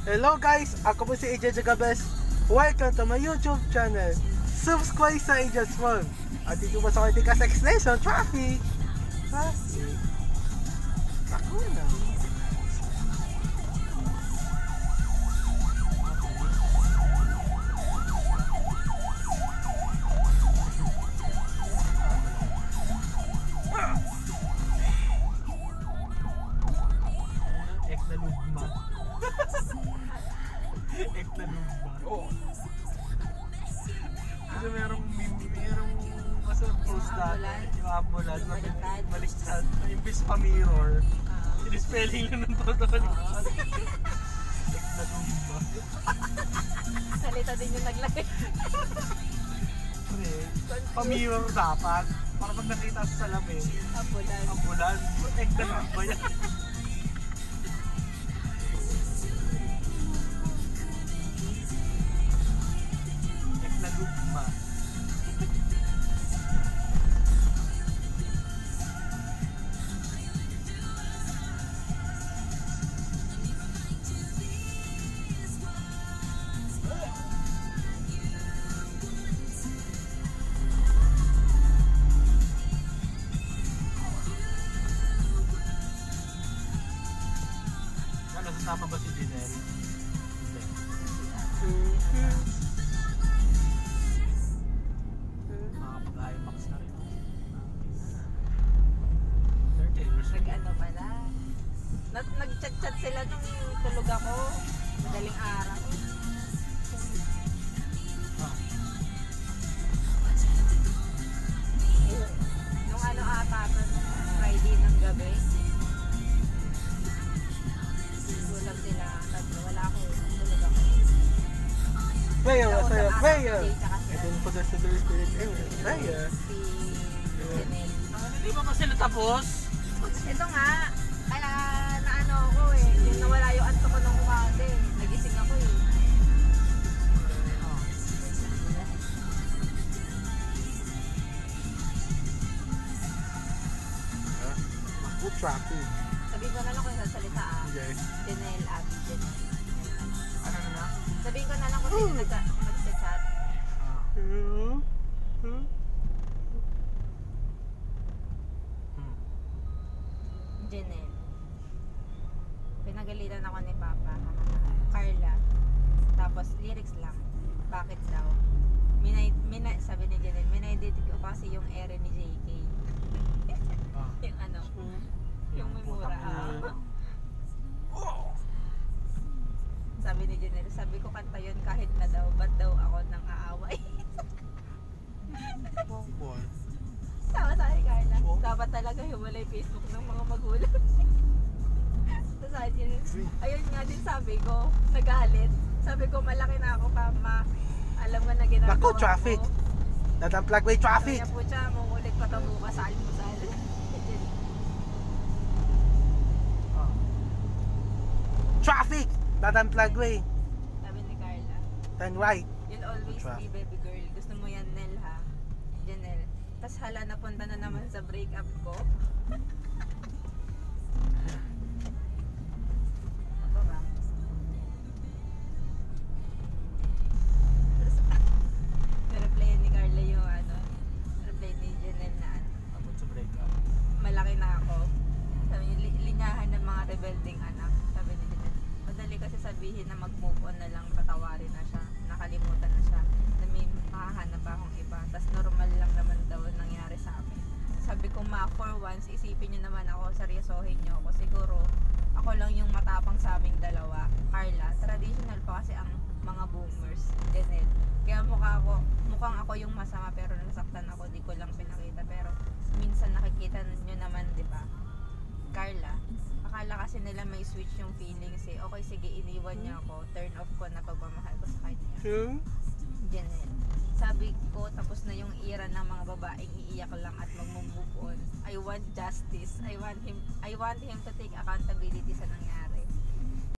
Hello guys, ako po si AJ Jagabes. Welcome to my YouTube channel. Subscribe sa AJ's World. At dito po sa ating ka-extension, traffic. Ako na. Oo. Kasi merong masarap post natin, yung ambulance, baliktad, imbis pa mirror, sinispelling lang ng totoo. Nagumba. Salita din yung naglagay. Pre, pa-mirror dapat, para pag nakita sa salamin, ambulance, nagumba yan. Lugma. Ano, sasama ba si Janelle? Makapag-IMAX na rin. Nag-ano pala. Nag-chat-chat sila nung tulog ako. Madaling araw. Nung ano ata to, nung Friday ng gabi. Tulog sila. Wala ako. Tulog ako. Prayer. Ito yung pag-sabi spirit. Prayer. Si Janelle. Hindi ba pa sila tapos? Ito nga, kaya naano ako eh. Yung nawala yung anto ko nung umaga eh. Nagising ako eh. Ako traffic. Sabihin ko na lang kung sasalita ah. Yes. Janelle at Janelle. Ano na? Sabihin ko na lang kung sino nag-chat. Janelle. Pinagalitan ako ni Papa. Carla. Tapos lyrics lang. Bakit daw? Sabi ni Janelle, minay-edit ko kasi yung ere ni JK. Yung ano, yung may mura. Sabi ni Janelle, sabi ko kanta yun kahit na daw, ba't daw ako nang aaway? Tawa sa akin, Carla. Dapat talaga hiwalay Facebook ng mga magulang. Tapos sabi niya, ayun nga din sabi ko, nagalit. Sabi ko, malaki na ako pa, alam ko na ginagawa Naku, traffic. ko. Natamplag way traffic. Kaya po siya, mamulit pa ito bukas sa almusal. Traffic. Natamplag way. Sabi ni Carla, Turn right. you'll always be baby girl. Gusto mo yan, Nel ha? Janelle. Tapos hala, napunta na naman sa breakup ko. Ano ba? Reply ni Carla yung ano, reply ni Janelle na ano, Abot sa breakup. malaki na ako. Sabi niya, linyahan ng mga rebelding anak. Sabi ni Janelle, madali kasi sabihin na mag-move on na lang, patawarin na siya, nakalimutan na siya, na may makahanap akong iba. Tapos normal lang naman daw nangyari sa amin. Sabi ko, ma, for once, isipin niyo naman ako, seryosohin niyo ako. Siguro, ako lang yung matapang sa aming dalawa. Carla, traditional pa kasi ang mga boomers. Janelle. Kaya mukhang ako yung masama pero nasaktan ako, di ko lang pinakita. Pero minsan nakikita niyo naman, di ba? Carla, akala kasi nila may switch yung feelings eh. Okay, sige, iniwan niya ako. Turn off ko na pagmamahal ko sa kanya. Janelle. Sabi ko, tapos na yung era ng mga babaeng iiyak lang at mag-move on. I want justice. I want him to take accountability sa nangyari.